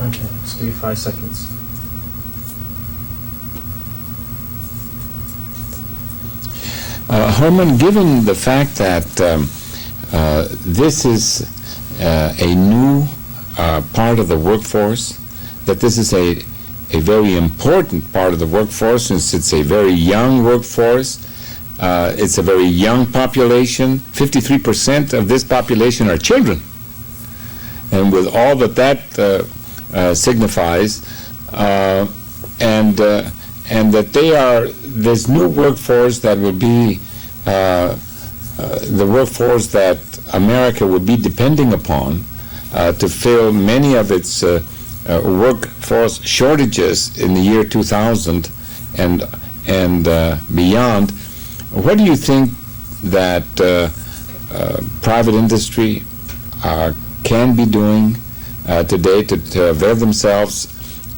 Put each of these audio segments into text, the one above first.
Okay, just give me 5 seconds. Herman, given the fact that this is a new part of the workforce, that this is a very important part of the workforce since it's a very young workforce, it's a very young population. 53% of this population are children. And with all that signifies, and that they are this new workforce that will be the workforce that America will be depending upon to fill many of its workforce shortages in the year 2000 and beyond. What do you think that private industry can be doing today to avail themselves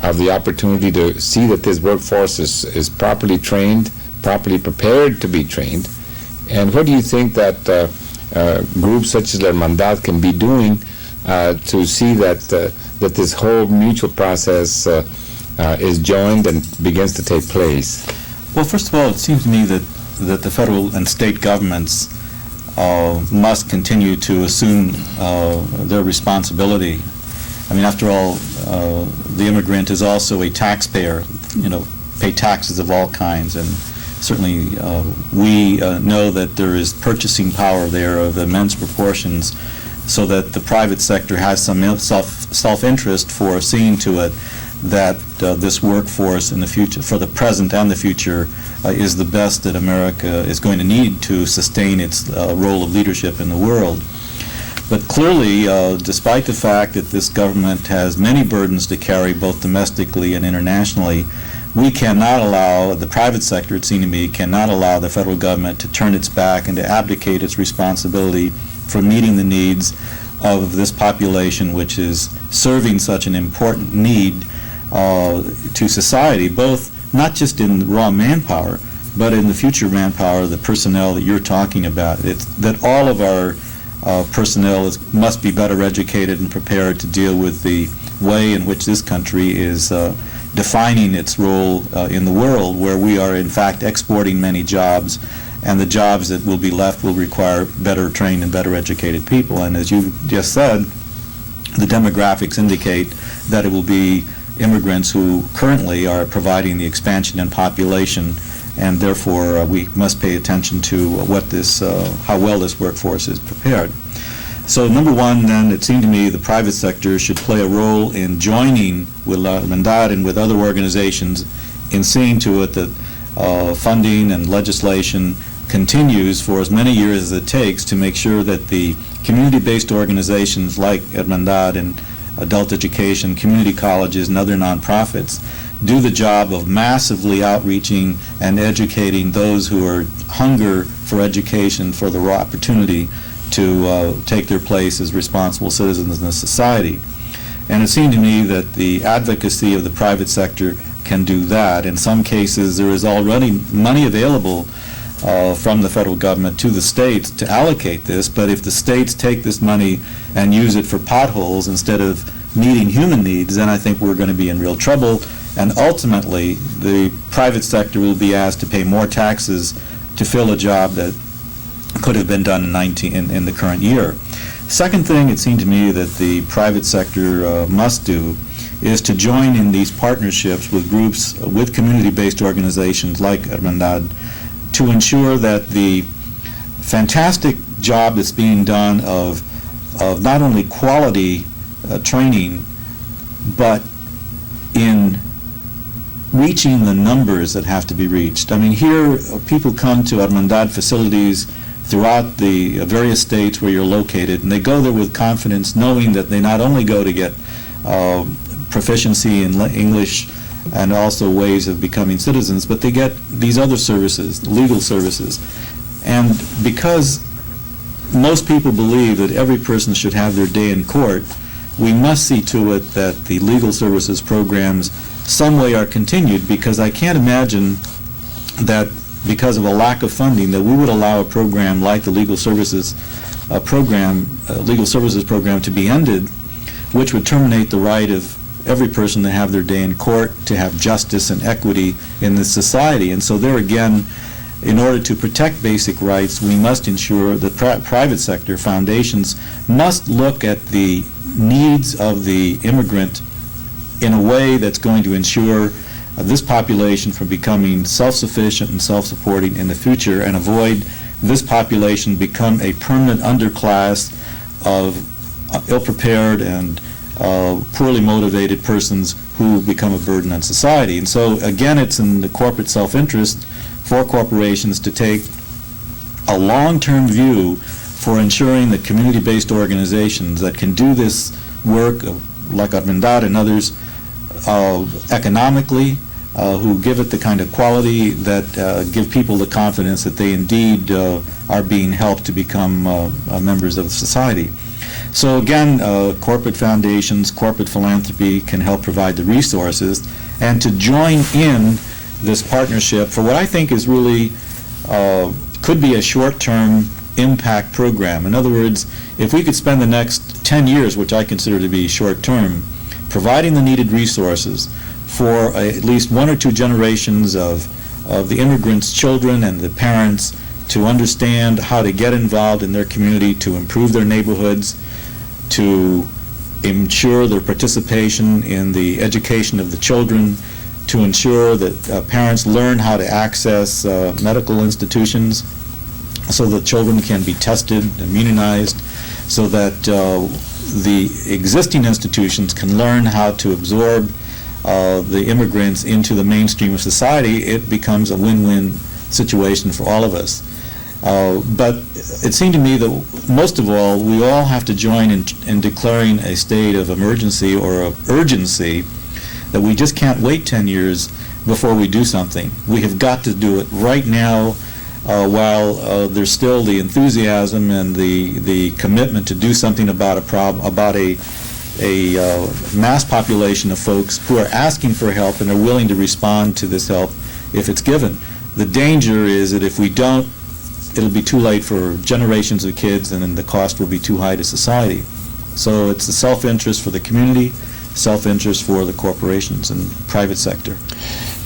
of the opportunity to see that this workforce is properly trained, properly prepared to be trained? And what do you think that groups such as La Hermandad can be doing to see that this whole mutual process is joined and begins to take place? Well, first of all, it seems to me that the federal and state governments must continue to assume their responsibility. I mean, after all, the immigrant is also a taxpayer, pay taxes of all kinds, and certainly we know that there is purchasing power there of immense proportions, so that the private sector has some self-interest for seeing to it that this workforce in the future, for the present and the future, is the best that America is going to need to sustain its role of leadership in the world. But clearly, despite the fact that this government has many burdens to carry, both domestically and internationally, we cannot allow, the private sector, it seems to me, cannot allow the federal government to turn its back and to abdicate its responsibility for meeting the needs of this population, which is serving such an important need to society, both not just in raw manpower, but in the future manpower, the personnel that you're talking about. It's that all of our personnel must be better educated and prepared to deal with the way in which this country is defining its role in the world, where we are in fact exporting many jobs, and the jobs that will be left will require better trained and better educated people. And as you just said, the demographics indicate that it will be immigrants who currently are providing the expansion in population, and therefore we must pay attention to what this, how well this workforce is prepared. So number one, then, it seemed to me the private sector should play a role in joining with La Hermandad and with other organizations in seeing to it that funding and legislation continues for as many years as it takes to make sure that the community-based organizations like Hermandad and adult education, community colleges, and other nonprofits do the job of massively outreaching and educating those who are hunger for education, for the raw opportunity to take their place as responsible citizens in the society. And it seemed to me that the advocacy of the private sector can do that. In some cases, there is already money available from the federal government to the states to allocate this, but if the states take this money and use it for potholes instead of meeting human needs, then I think we're going to be in real trouble, and ultimately the private sector will be asked to pay more taxes to fill a job that could have been done in the current year. Second thing, it seemed to me that the private sector must do is to join in these partnerships with groups, with community-based organizations like Hermandad, to ensure that the fantastic job that's being done of not only quality training, but in reaching the numbers that have to be reached. I mean, here people come to Hermandad facilities throughout the various states where you're located, and they go there with confidence, knowing that they not only go to get proficiency in English and also ways of becoming citizens, but they get these other services, legal services. And because most people believe that every person should have their day in court, we must see to it that the legal services programs some way are continued, because I can't imagine that because of a lack of funding that we would allow a program like the legal services program to be ended, which would terminate the right of every person to have their day in court, to have justice and equity in this society. And so there again, in order to protect basic rights, we must ensure that private sector foundations must look at the needs of the immigrant in a way that's going to ensure this population from becoming self-sufficient and self-supporting in the future, and avoid this population become a permanent underclass of ill-prepared and poorly motivated persons who become a burden on society. And so again, it's in the corporate self-interest for corporations to take a long-term view for ensuring that community-based organizations that can do this work, like Armendar and others, economically, who give it the kind of quality that give people the confidence that they indeed are being helped to become members of society. So again, corporate foundations, corporate philanthropy can help provide the resources, and to join in this partnership for what I think is really could be a short-term impact program. In other words, if we could spend the next 10 years, which I consider to be short-term, providing the needed resources for at least one or two generations of the immigrants' children and the parents to understand how to get involved in their community, to improve their neighborhoods, to ensure their participation in the education of the children, to ensure that parents learn how to access medical institutions so that children can be tested, immunized, so that the existing institutions can learn how to absorb the immigrants into the mainstream of society. It becomes a win-win situation for all of us. But it seemed to me that most of all, we all have to join in declaring a state of emergency or of urgency, that we just can't wait 10 years before we do something. We have got to do it right now, while there's still the enthusiasm and the commitment to do something about a problem, about a mass population of folks who are asking for help and are willing to respond to this help if it's given. The danger is that if we don't, it'll be too late for generations of kids, and then the cost will be too high to society. So it's the self-interest for the community, self-interest for the corporations and private sector.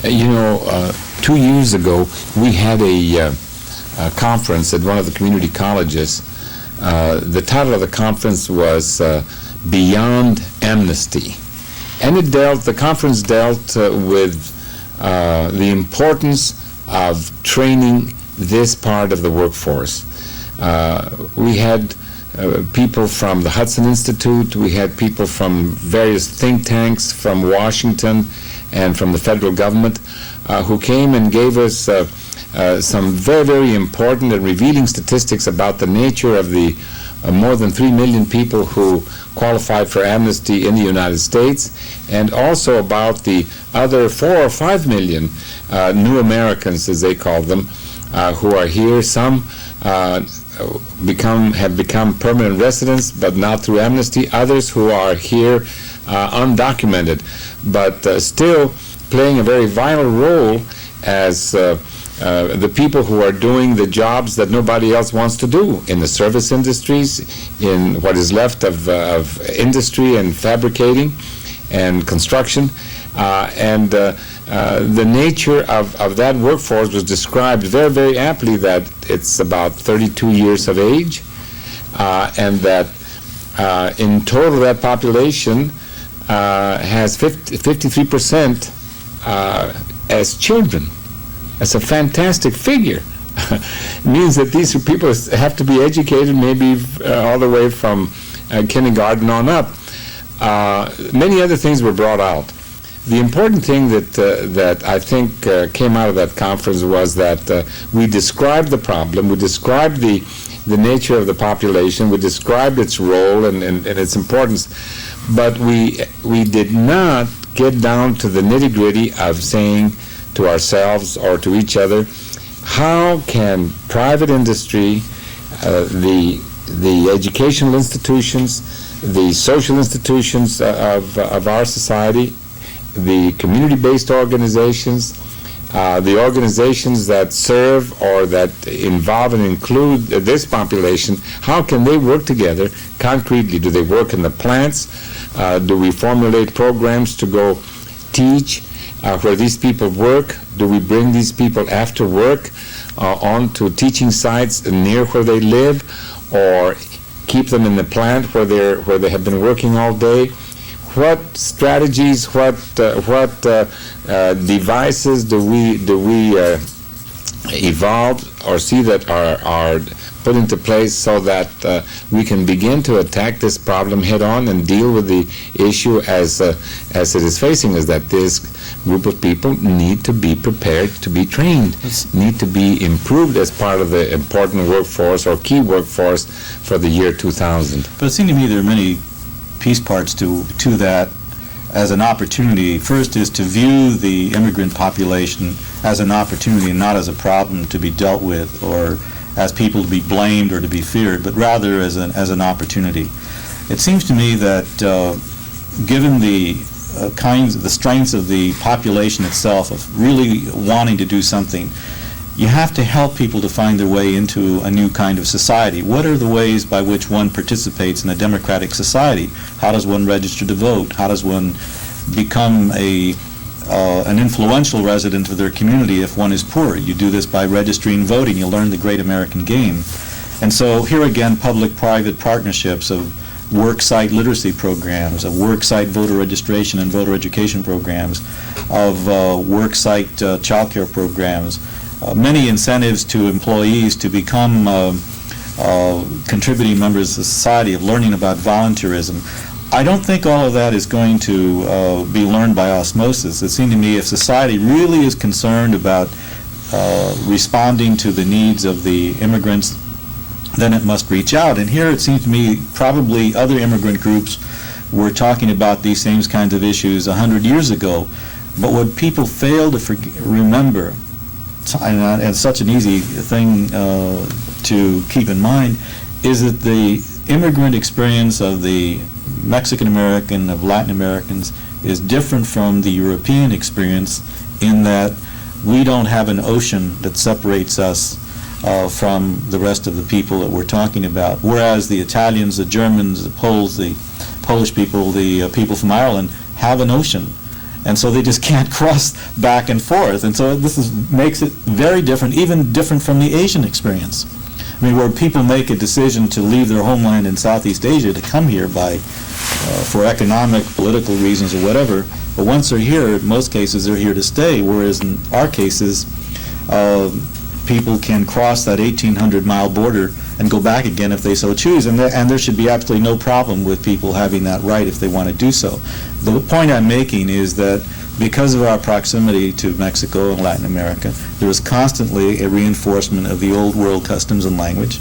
2 years ago, we had a conference at one of the community colleges. The title of the conference was Beyond Amnesty. And the conference dealt with the importance of training this part of the workforce. We had people from the Hudson Institute, we had people from various think tanks from Washington and from the federal government who came and gave us some very, very important and revealing statistics about the nature of the more than 3 million people who qualified for amnesty in the United States, and also about the other 4 or 5 million new Americans, as they call them, who are here. Some have become permanent residents, but not through amnesty. Others who are here undocumented, but still playing a very vital role as the people who are doing the jobs that nobody else wants to do in the service industries, in what is left of industry and fabricating and construction. And the nature of that workforce was described very, very aptly, that it's about 32 years of age, and that in total that population has 53% as children. That's a fantastic figure. It means that these people have to be educated maybe all the way from kindergarten on up. Many other things were brought out. The important thing that I think came out of that conference was that we described the problem, we described the nature of the population, we described its role and its importance, but we did not get down to the nitty-gritty of saying to ourselves or to each other, how can private industry, the educational institutions, the social institutions of our society, the community-based organizations, the organizations that serve or that involve and include this population, how can they work together concretely? Do they work in the plants? Do we formulate programs to go teach where these people work? Do we bring these people after work onto teaching sites near where they live, or keep them in the plant where they have been working all day? What strategies, what devices do we evolve or see that are put into place so that we can begin to attack this problem head on and deal with the issue as it is facing us, that this group of people need to be prepared to be trained, need to be improved as part of the important workforce or key workforce for the year 2000. But it seems to me there are many piece parts to that as an opportunity. First is to view the immigrant population as an opportunity and not as a problem to be dealt with or as people to be blamed or to be feared, but rather as an opportunity. It seems to me that given the strengths of the population itself of really wanting to do something, you have to help people to find their way into a new kind of society. What are the ways by which one participates in a democratic society? How does one register to vote? How does one become an influential resident of their community if one is poor? You do this by registering voting. You learn the great American game. And so here again, public-private partnerships of work-site literacy programs, of work-site voter registration and voter education programs, of work-site child care programs, many incentives to employees to become contributing members of society, of learning about volunteerism. I don't think all of that is going to be learned by osmosis. It seems to me if society really is concerned about responding to the needs of the immigrants, then it must reach out. And here it seems to me probably other immigrant groups were talking about these same kinds of issues 100 years ago. But what people fail to remember, and it's such an easy thing to keep in mind, is that the immigrant experience of the Mexican American, of Latin Americans, is different from the European experience in that we don't have an ocean that separates us from the rest of the people that we're talking about. Whereas the Italians, the Germans, the Poles, the Polish people, the people from Ireland have an ocean. And so they just can't cross back and forth. And so this makes it very different, even different from the Asian experience. I mean, where people make a decision to leave their homeland in Southeast Asia to come here for economic, political reasons or whatever, but once they're here, in most cases, they're here to stay, whereas in our cases, people can cross that 1,800-mile border and go back again if they so choose, and there should be absolutely no problem with people having that right if they want to do so. The point I'm making is that because of our proximity to Mexico and Latin America, there is constantly a reinforcement of the old world customs and language,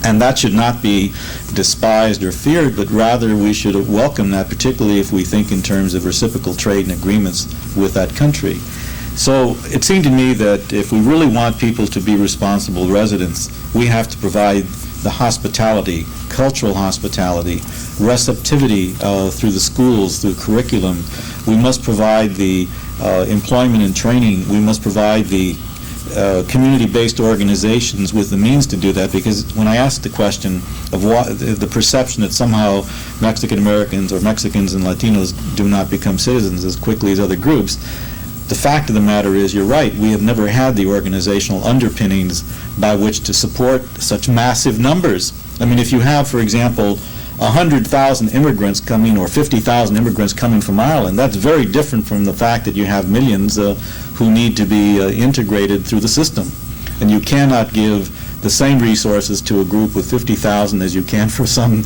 and that should not be despised or feared, but rather we should welcome that, particularly if we think in terms of reciprocal trade and agreements with that country. So it seemed to me that if we really want people to be responsible residents, we have to provide the hospitality, cultural hospitality, receptivity through the schools, through curriculum. We must provide the employment and training. We must provide the community-based organizations with the means to do that, because when I asked the question of the perception that somehow Mexican Americans or Mexicans and Latinos do not become citizens as quickly as other groups, the fact of the matter is, you're right, we have never had the organizational underpinnings by which to support such massive numbers. I mean, if you have, for example, 100,000 immigrants coming or 50,000 immigrants coming from Ireland, that's very different from the fact that you have millions who need to be integrated through the system. And you cannot give the same resources to a group with 50,000 as you can for some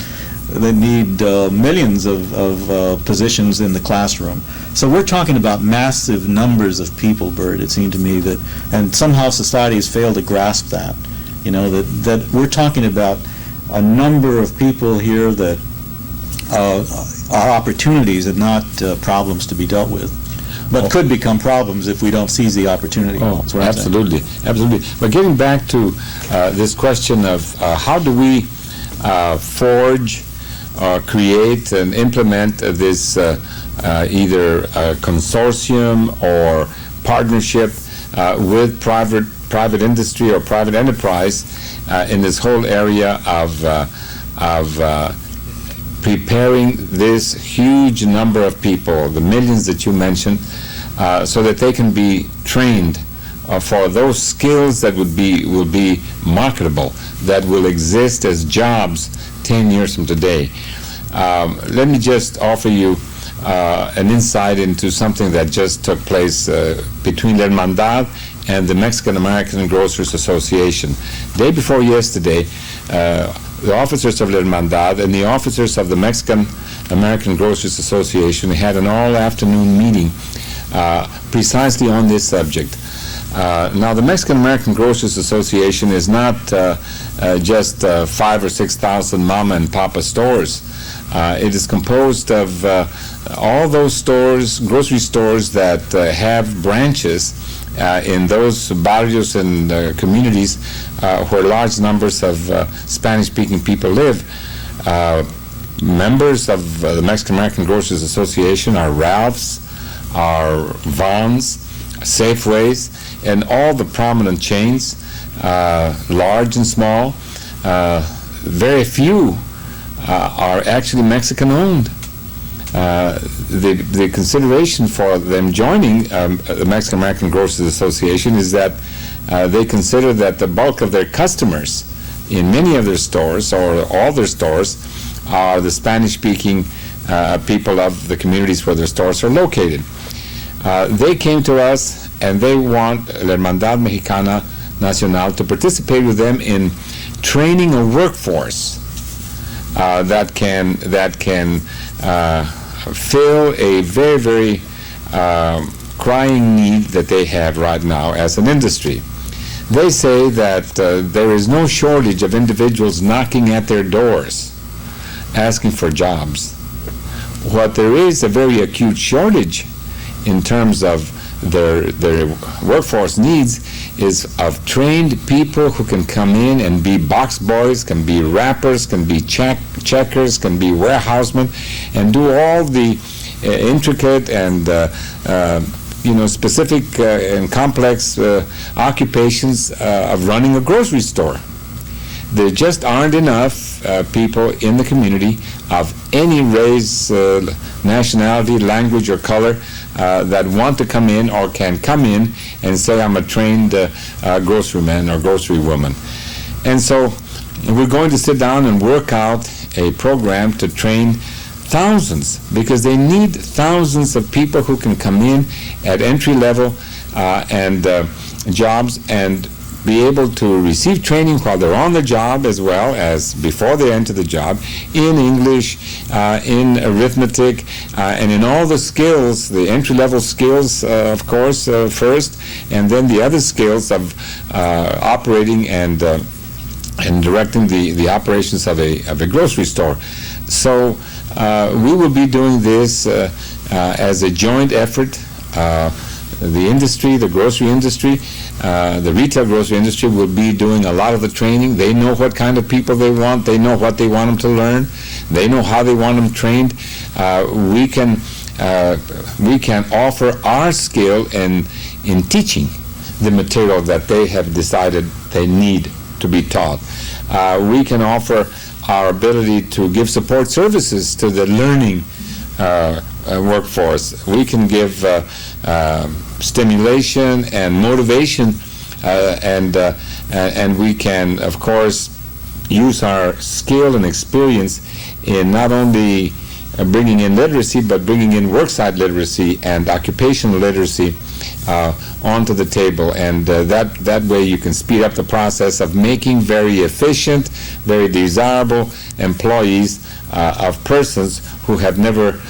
that need millions of positions in the classroom. So we're talking about massive numbers of people, Bert, it seemed to me, that, and somehow society has failed to grasp that, you know, that we're talking about a number of people here that are opportunities and not problems to be dealt with, but could become problems if we don't seize the opportunity. Oh, absolutely, absolutely. But getting back to this question of how do we forge create and implement this either consortium or partnership with private industry or private enterprise in this whole area of preparing this huge number of people, the millions that you mentioned, so that they can be trained for those skills that will be marketable, that will exist as jobs 10 years from today. Let me just offer you an insight into something that just took place between La Hermandad and the Mexican American Grocers Association. Day before yesterday, the officers of La Hermandad and the officers of the Mexican American Grocers Association had an all-afternoon meeting precisely on this subject. Now, the Mexican American Grocers Association is not just 5,000 or 6,000 mama and papa stores. It is composed of all those stores, grocery stores that have branches in those barrios and communities where large numbers of Spanish-speaking people live. Members of the Mexican American Grocers Association are Ralph's, are Vons, Safeways, and all the prominent chains, large and small. Very few are actually Mexican-owned. The consideration for them joining the Mexican American Grocers Association is that they consider that the bulk of their customers in many of their stores or all their stores are the Spanish-speaking people of the communities where their stores are located. They came to us and they want La Hermandad Mexicana Nacional to participate with them in training a workforce that can fill a very, very crying need that they have right now as an industry. They say that there is no shortage of individuals knocking at their doors asking for jobs. What there is a very acute shortage in terms of their workforce needs is of trained people who can come in and be box boys, can be wrappers, can be checkers, can be warehousemen, and do all the intricate and specific and complex occupations of running a grocery store. There just aren't enough people in the community of any race, nationality, language, or color that want to come in or can come in and say, I'm a trained groceryman or grocerywoman. And so we're going to sit down and work out a program to train thousands, because they need thousands of people who can come in at entry level and jobs and be able to receive training while they're on the job as well as before they enter the job in English, in arithmetic, and in all the skills, the entry-level skills, of course, first, and then the other skills of operating and directing the operations of a grocery store. So we will be doing this as a joint effort. The industry, the grocery industry, the retail grocery industry will be doing a lot of the training. They know what kind of people they want. They know what they want them to learn. They know how they want them trained. We can offer our skill in teaching the material that they have decided they need to be taught. We can offer our ability to give support services to the learning workforce. We can give stimulation and motivation, and we can, of course, use our skill and experience in not only bringing in literacy, but bringing in worksite literacy and occupational literacy onto the table. And that way you can speed up the process of making very efficient, very desirable employees of persons who have never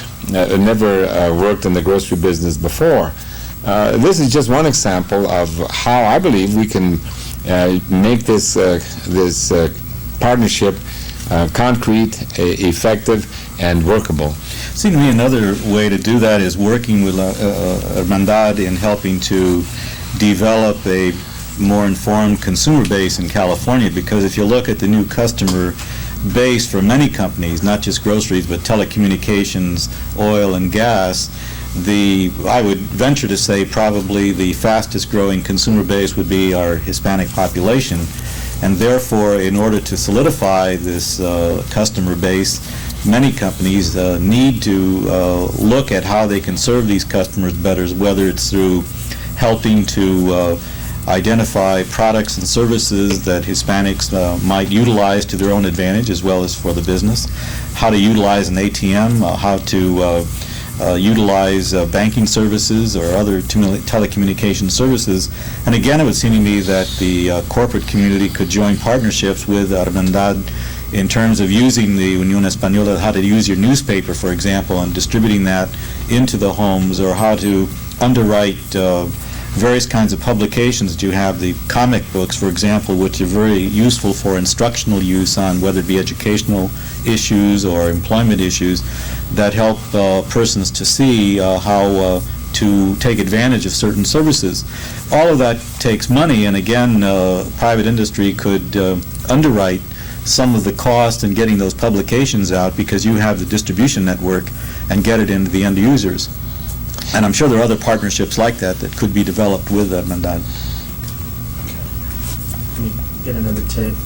worked in the grocery business before. This is just one example of how I believe we can make this partnership concrete, effective, and workable. Seems to me another way to do that is working with Hermandad in helping to develop a more informed consumer base in California, because if you look at the new customer base for many companies, not just groceries, but telecommunications, oil, and gas, I would venture to say probably the fastest growing consumer base would be our Hispanic population. And therefore, in order to solidify this customer base, many companies need to look at how they can serve these customers better, whether it's through helping to identify products and services that Hispanics might utilize to their own advantage as well as for the business, how to utilize an ATM, how to utilize banking services or other telecommunication services. And again, it would seem to me that the corporate community could join partnerships with Hermandad in terms of using the Unión Española, how to use your newspaper, for example, and distributing that into the homes, or how to underwrite various kinds of publications that you have, the comic books, for example, which are very useful for instructional use on whether it be educational issues or employment issues that help persons to see how to take advantage of certain services. All of that takes money, and again, private industry could underwrite some of the cost in getting those publications out because you have the distribution network and get it into the end users. And I'm sure there are other partnerships like that that could be developed with Hermandad. Can you get another tape?